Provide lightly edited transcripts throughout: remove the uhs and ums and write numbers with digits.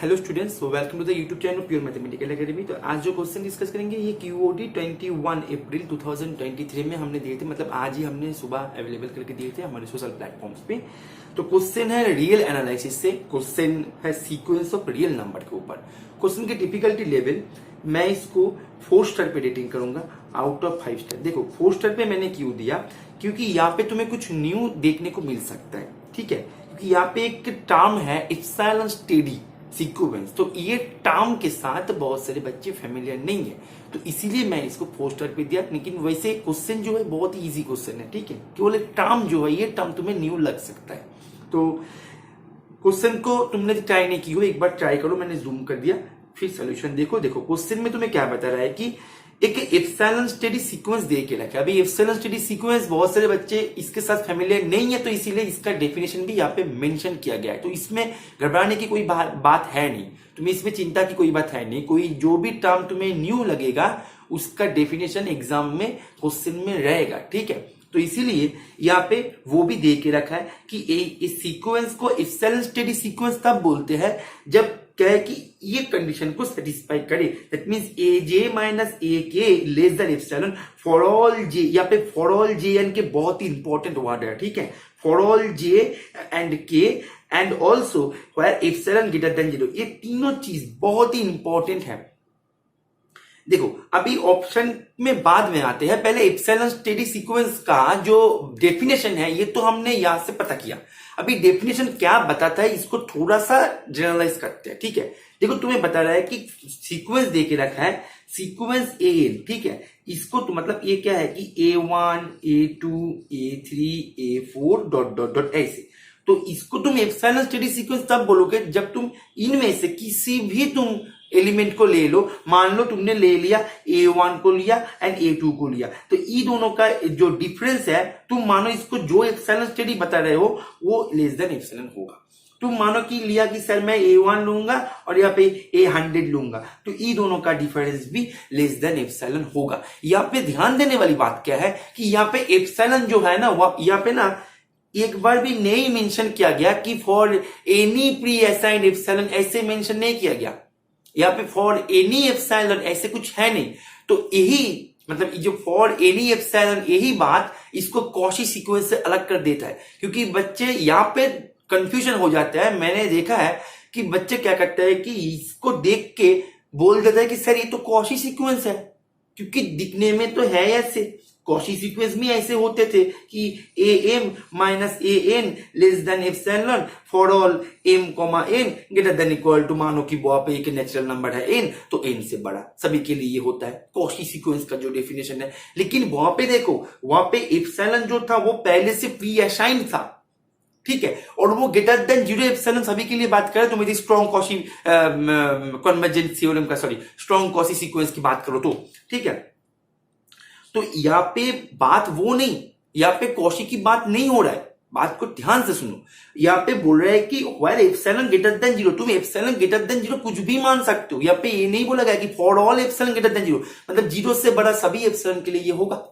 Hello students, so welcome to the YouTube channel Pure Mathematical Academy. तो आज जो question discuss करेंगे ये क्यूओडी 21 अप्रैल 2023 में हमने दिए थे, मतलब आज ही हमने सुबह अवेलेबल करके दिए थे हमारे सोशल प्लेटफॉर्म्स पे। तो क्वेश्चन है रियल एनालिसिस से, क्वेश्चन है सीक्वेंस ऑफ रियल नंबर के ऊपर। क्वेश्चन की डिफिकल्टी लेवल मैं इसको 4 स्टार पे रेटिंग करूंगा आउट ऑफ 5 स्टार। देखो 4 स्टार पे मैंने क्यों दिया, क्योंकि यहाँ पे तुम्हें कुछ न्यू देखने को मिल सकता है, ठीक है। क्योंकि यहाँ पे एक टर्म है एप्सिलॉन स्टेडी सीक्वेंस, तो ये टर्म के साथ बहुत सारे बच्चे फेमिलियर नहीं है, तो इसीलिए मैं इसको 4 स्टार पे दिया। लेकिन वैसे क्वेश्चन जो है बहुत ही इजी क्वेश्चन है, ठीक है। केवल एक टर्म जो है, ये टर्म तुम्हें न्यू लग सकता है। तो क्वेश्चन को तुमने ट्राई नहीं की हो, एक बार ट्राई करो। मैंने जूम कर दिया, फिर सोल्यूशन देखो। देखो क्वेश्चन में तुम्हें क्या बता रहा है कि एक एप्सिलॉन स्टेडी सीक्वेंस दे के रखा है। अभी एप्सिलॉन स्टेडी सीक्वेंस बहुत सारे बच्चे इसके साथ फेमिलियर नहीं है, तो इसीलिए इसका डेफिनेशन भी यहाँ पे मेंशन किया गया है। तो इसमें घबराने की कोई बात है नहीं, तुम्हें इसमें चिंता की कोई बात है नहीं। कोई जो भी टर्म तुम्हें न्यू लगेगा उसका डेफिनेशन एग्जाम में क्वेश्चन में रहेगा, ठीक है। तो इसीलिए यहाँ पे वो भी दे के रखा है कि इस सीक्वेंस को एप्सिलॉन स्टेडी सीक्वेंस तब बोलते हैं जब कहे कि ये कंडीशन को सेटिस्फाई करे। That means a j minus a k less than epsilon for all j. यहाँ पे फॉर ऑल जे एंड के बहुत ही इंपॉर्टेंट वर्ड है, ठीक है। For all j and k and also where epsilon greater than 0, ये तीनों चीज बहुत ही इंपॉर्टेंट है। देखो अभी ऑप्शन में बाद में आते हैं, पहले एप्सिलॉन स्टेडी सीक्वेंस का जो डेफिनेशन है ये तो हमने यहां से पता किया। अभी डेफिनेशन क्या बताता है इसको थोड़ा सा जनरलाइज करते हैं, ठीक है। देखो तुम्हें बता रहा है कि सीक्वेंस दे के रखा है, सीक्वेंस ए एन, ठीक है। इसको तो मतलब ये क्या है कि A1 A2 A3 A4 dot dot dot ऐसे। तो इसको तुम एप्सिलॉन स्टेडी सीक्वेंस तब बोलोगे जब तुम इनमें से किसी भी तुम एलिमेंट को ले लो। मान लो तुमने ले लिया A1 को लिया एंड A2 को लिया, तो ये दोनों का जो डिफरेंस है, तुम मानो इसको जो एप्सिलॉन स्टेडी बता रहे हो वो लेस देन एप्सिलॉन होगा। तुम मानो कि लिया कि सर मैं A1 लूंगा और यहाँ पे A100 लूंगा, तो ये दोनों का डिफरेंस भी लेस देन एप्सिलॉन होगा। यहाँ पे ध्यान देने वाली बात क्या है कि यहाँ पे एप्सिलॉन जो है ना, वो यहाँ पे ना एक बार भी नहीं मेंशन किया गया कि for any pre assigned epsilon, ऐसे मेंशन नहीं किया गया। यहाँ पे फॉर एनी एप्सिलॉन ऐसे कुछ है नहीं। तो यही मतलब जो फॉर एनी एप्सिलॉन, यही बात इसको कॉची सीक्वेंस से अलग कर देता है, क्योंकि बच्चे यहाँ पे कंफ्यूजन हो जाता है। मैंने देखा है कि बच्चे क्या करते हैं कि इसको देख के बोल देता है कि सर ये तो कॉची सीक्वेंस है, क्योंकि दिखने में तो है ऐसे। कॉची सीक्वेंस में ऐसे होते थे कि a m minus a n less than epsilon for all m comma n greater than equal to, मानो कि वहां पे एक नेचुरल नंबर है एन, तो एन से बड़ा, सभी के लिए ये होता है कॉची सीक्वेंस का जो डेफिनेशन है। लेकिन वहां पे देखो, वहां पे एप्सिलॉन जो था वो पहले से प्री असाइंड था, ठीक है। और वो ग्रेटर देन 0 एप्सिलॉन सभी के लिए बात करें तो मेरी स्ट्रॉन्ग कॉची कन्वर्जेंस थ्योरम का, सॉरी स्ट्रॉन्ग कॉची सीक्वेंस की बात करो तो, ठीक है। तो यहाँ पे बात वो नहीं, यहाँ पे कॉची की बात नहीं हो रहा है, बात को ध्यान से सुनो। यहाँ पे बोल रहा है कि व्हेयर एप्सिलॉन ग्रेटर देन 0, तुम एप्सिलॉन ग्रेटर देन 0 कुछ भी मान सकते हो। यहाँ पे ये नहीं बोला गया कि for all epsilon greater than 0, मतलब 0 से बड़ा सभी एप्सिलॉन के लिए ये होगा,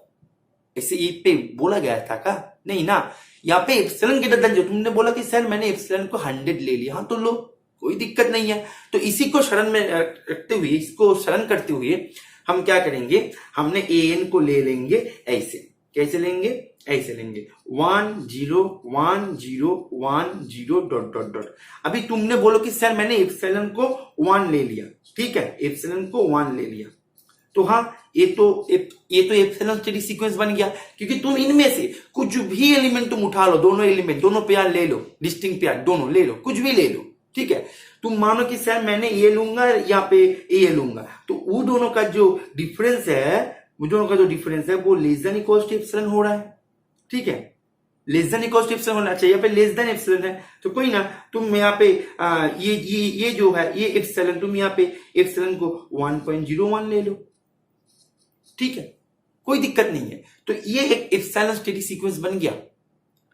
ऐसे ये पे बोला गया था का नहीं ना। यहाँ पे एप्सिलॉन ग्रेटर देन 0, तुमने बोला कि सर मैंने एप्सिलॉन को 100 ले लिया, हाँ तो लो, कोई दिक्कत नहीं है। तो इसी को शरण में रखते हुए, इसको शरण करते हुए हम क्या करेंगे, हमने ए एन को ले लेंगे ऐसे। कैसे लेंगे, ऐसे लेंगे 1 0 1 0 1 0 डॉट डॉट डॉट। अभी तुमने बोलो कि सर मैंने एप्सिलॉन को 1 ले लिया, ठीक है, एप्सिलॉन को 1 ले लिया, तो हाँ ये तो एप्सिलॉन स्टेडी सीक्वेंस बन गया, क्योंकि तुम इनमें से कुछ भी एलिमेंट तुम उठा लो, दोनों एलिमेंट, दोनों पेयर ले लो, डिस्टिंक्ट पेयर दोनों ले लो, कुछ भी ले लो, ठीक है। तुम मानो कि सर मैंने ये लूंगा, यहाँ पे ये लूंगा, तो वो दोनों का जो डिफरेंस है वो less than equal to epsilon हो रहा है, ठीक है। Less than equal to epsilon होना चाहिए, यहाँ पे लेस देन एप्सिलॉन है, तो कोई ना, तुम यहाँ पे ये जो है ये एप्सिलॉन, तुम यहाँ पे एप्सिलॉन को 1.01 ले लो, ठीक है, कोई दिक्कत नहीं है। तो ये एक एप्सिलॉन स्टेडी सीक्वेंस बन गया।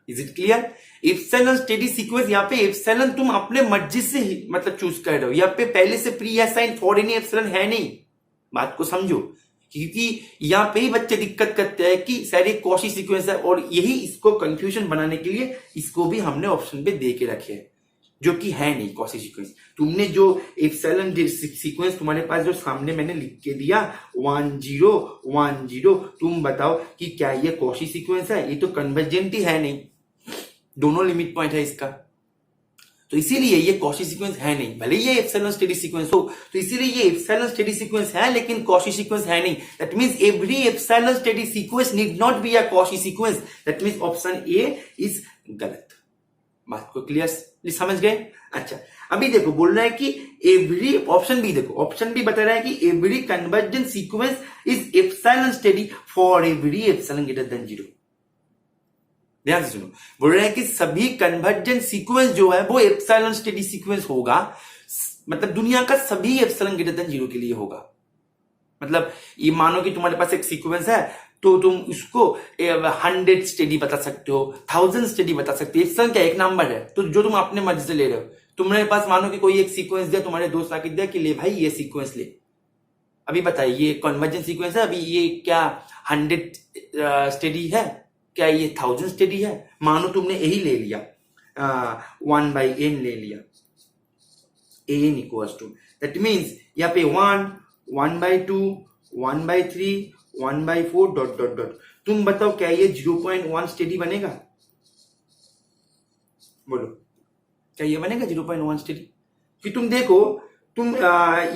Is it clear? Epsilon steady sequence, यहाँ पे एप्सिलॉन तुम अपने मर्जी से ही मतलब चूज कर रहे हो, यहाँ पे पहले से pre assign for any epsilon है नहीं, बात को समझो। क्योंकि यहाँ पे ही बच्चे दिक्कत करते हैं कि सर ये कॉची सीक्वेंस है, और यही इसको कंफ्यूजन बनाने के लिए इसको भी हमने ऑप्शन पे दे के रखे हैं। जो कि है नहीं कॉशी सीक्वेंस। तुमने जो एप्सिलॉन सीक्वेंस तुम्हारे पास जो सामने मैंने लिख के दिया 1 0 1 0, तुम बताओ कि क्या ये कॉशी सीक्वेंस है? ये तो कन्वर्जेंट ही है नहीं, दोनों लिमिट पॉइंट है इसका, तो इसीलिए ये कॉशी सीक्वेंस है नहीं। भले ये एप्सिलॉन स्टेडी सीक्वेंस हो, तो इसीलिए ये एप्सिलॉन स्टेडी सीक्वेंस है लेकिन कॉशी सीक्वेंस है नहीं। That means every epsilon steady sequence need not be a Cauchy sequence. That means option A is गलत। बात को क्लियर समझ गए? अच्छा, अभी देखो बोल रहा है कि एवरी, ऑप्शन बी देखो, ऑप्शन बी बता रहा है कि every convergent sequence is epsilon steady for every epsilon greater than 0। ध्यान से सुनो, बोल रहे हैं कि सभी कन्वर्जेंट सीक्वेंस जो है वो एप्सिलॉन स्टेडी सीक्वेंस होगा, मतलब दुनिया का सभी एप्सिलॉन ग्रेटर देन 0 के लिए होगा। मतलब ये मानो कि तुम्हारे पास एक सीक्वेंस है तो तुम उसको 100 स्टेडी बता सकते हो, 1000 स्टेडी बता सकते हो। एप्सिलॉन क्या एक नंबर है, तो जो तुम अपने मर्जी से ले रहे हो। तुम्हारे पास मानो कि कोई एक सीक्वेंस दिया, तुम्हारे दोस्त आके दिया कि ले भाई ये सीक्वेंस ले, अभी बताइए ये कन्वर्जेंट सीक्वेंस है, अभी ये क्या 100 स्टेडी है, क्या ये 1000 स्टेडी है? मानो तुमने यही ले लिया 1/n ले लिया, an equals to, that means यहाँ पे 1 1/2 1/3 1/4 डॉट डॉट डॉट। तुम बताओ क्या ये 0.1 स्टेडी बनेगा? बोलो क्या ये बनेगा 0.1 स्टेडी? कि तुम देखो, तुम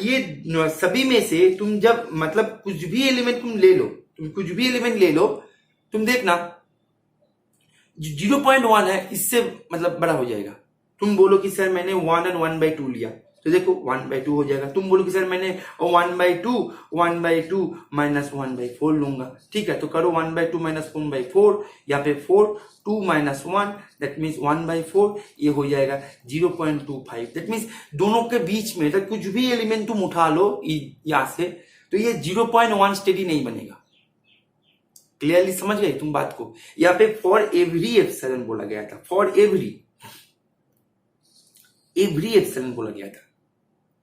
ये सभी में से तुम जब मतलब कुछ भी एलिमेंट तुम ले लो, तुम कुछ भी एलिमेंट ले लो, तुम देखना 0.1 है, इससे मतलब बड़ा हो जाएगा। तुम बोलो कि सर मैंने 1 और 1/2 लिया, तो देखो 1/2 हो जाएगा। तुम बोलो कि सर मैंने 1/2 माइनस 1/4 लूंगा, ठीक है, तो करो 1/2 माइनस 1/4, यहाँ पे 4 2 माइनस 1, दैट मीन्स 1/4, ये हो जाएगा 0.25। दैट मीन्स दोनों के बीच में तो कुछ भी एलिमेंट तुम उठा लो यहां से, तो ये 0.1 स्टेडी नहीं बनेगा। क्लियरली समझ गए तुम बात को? यहाँ पे फॉर एवरी एप्सिलॉन बोला गया था, फॉर एवरी एप्सिलॉन बोला गया था,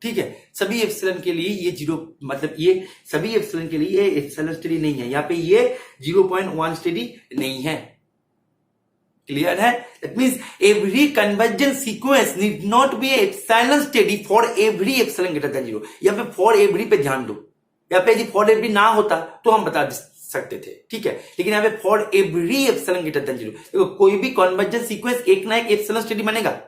ठीक है। सभी एप्सिलॉन के लिए ये 0, मतलब ये सभी एप्सिलॉन के लिए ये एप्सिलॉन स्टेडी नहीं है, यहाँ पे ये 0.1 स्टेडी नहीं है। क्लियर है? That means every convergent sequence need not B epsilon steady for every epsilon greater than 0। यहाँ पे फॉर एवरी पे ध्यान दो, यहाँ पे यदि फॉर एवरी ना होता तो हम बता सकते थे, ठीक है, लेकिन यहाँ पे for every epsilon greater than 0। देखो कोई भी कन्वर्जेंट सीक्वेंस एक ना एक एप्सिलॉन स्टेडी बनेगा,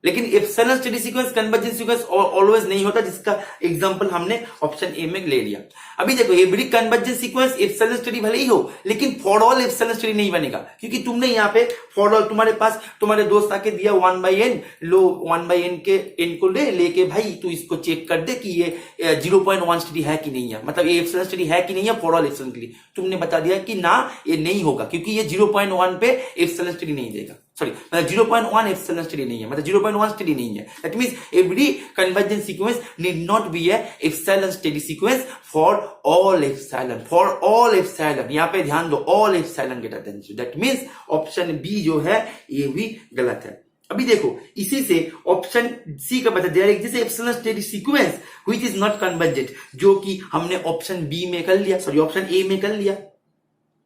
लेकिन epsilon steady sequence convergent sequence always नहीं होता, जिसका एग्जांपल हमने ऑप्शन ए में ले लिया। अभी देखो every convergent sequence epsilon steady भले ही हो, लेकिन फॉर ऑल एप्सिलॉन स्टेडी नहीं बनेगा, क्योंकि तुमने यहाँ पे फॉर ऑल, तुम्हारे पास तुम्हारे दोस्त आके दिया 1/n, लो 1/n के n को लेके भाई तू इसको चेक कर दे कि ये 0.1 स्टेडी है कि नहीं है, मतलब ये एप्सिलॉन स्टेडी है कि नहीं है फॉर ऑल एप्सिलॉन के लिए। तुमने बता दिया कि ना ये नहीं होगा, क्योंकि ये 0.1 पे एप्सिलॉन स्टेडी नहीं देगा, सॉरी मतलब 0.1 एप्सिलॉन स्टेडी नहीं है, मतलब 0.1 स्टेडी नहीं है। That means every convergent sequence need not be a epsilon steady sequence for all epsilon, for all epsilon. यहाँ पे ध्यान दो, all epsilon greater than 0। That means option B जो है ये भी गलत है। अभी देखो इसी से ऑप्शन सी का बता दिया, जैसे epsilon steady sequence which is not convergent, जो कि हमने ऑप्शन बी में कर लिया, सॉरी ऑप्शन ए में कर लिया।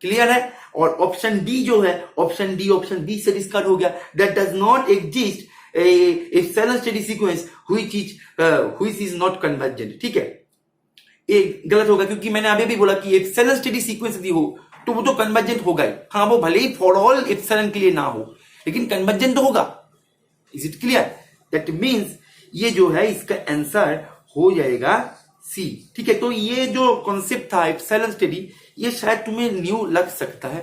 क्लियर है? और ऑप्शन डी जो है, ऑप्शन डी ऑप्शन बी से डिस्कार्ड हो गया। That does not exist epsilon steady sequence which is not convergent, ठीक है, ये गलत होगा, क्योंकि मैंने अभी भी बोला कि एप्सिलॉन स्टेडी सीक्वेंस यदि हो तो वो तो कन्वर्जेंट होगा ही। हाँ, वो भले ही फॉर ऑल एप्सिलॉन के लिए ना हो, लेकिन कन्वर्जेंट तो होगा। Is it clear? That means ये जो है इसका आंसर हो जाएगा सी, ठीक है। तो ये जो कॉन्सेप्ट था एप्सिलॉन स्टेडी, ये शायद तुम्हें न्यू लग सकता है,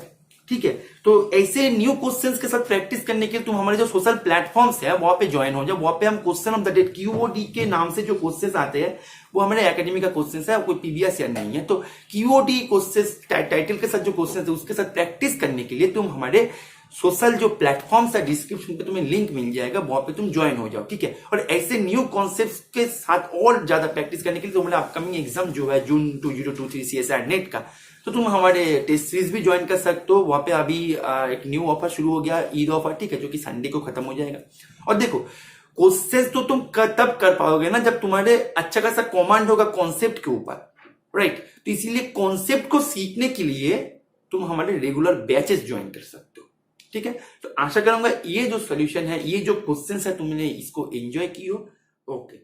ठीक है। तो ऐसे न्यू क्वेश्चंस के साथ प्रैक्टिस करने के लिए तुम हमारे जो सोशल प्लेटफॉर्म्स है वहां पे ज्वाइन हो जाओ। वहां पे हम question of the day QOD के नाम से जो क्वेश्चंस आते हैं वो हमारे एकेडमी का क्वेश्चंस है, कोई PBS या नहीं है। तो QOD क्वेश्चंस टाइटल के साथ जो क्वेश्चंस है उसके साथ प्रैक्टिस करने के लिए तुम हमारे सोशल जो प्लेटफॉर्म्स है डिस्क्रिप्शन पे तुम्हें लिंक मिल जाएगा, वहां पे तुम ज्वाइन हो जाओ, ठीक है। और ऐसे न्यू कॉन्सेप्ट्स के साथ और ज्यादा प्रैक्टिस करने के लिए तुम्हारा अपकमिंग एग्जाम जो है जून 2023 CSIR नेट का, तो तुम हमारे टेस्ट सीरीज भी ज्वाइन कर सकते हो। वहां पे अभी एक न्यू ऑफर शुरू हो गया, ईद ऑफर, ठीक है, जो कि संडे को खत्म हो जाएगा। और देखो क्वेश्चंस तो तुम तब कर पाओगे ना जब तुम्हारे अच्छा खासा कमांड होगा कॉन्सेप्ट के ऊपर, राइट। तो इसीलिए कॉन्सेप्ट को सीखने के लिए तुम हमारे रेगुलर बैचेस ज्वाइन कर सकते हो, ठीक है, तो आशा करूंगा ये जो सोल्यूशन है, ये जो क्वेश्चन है, तुमने इसको एंजॉय की हो। ओके।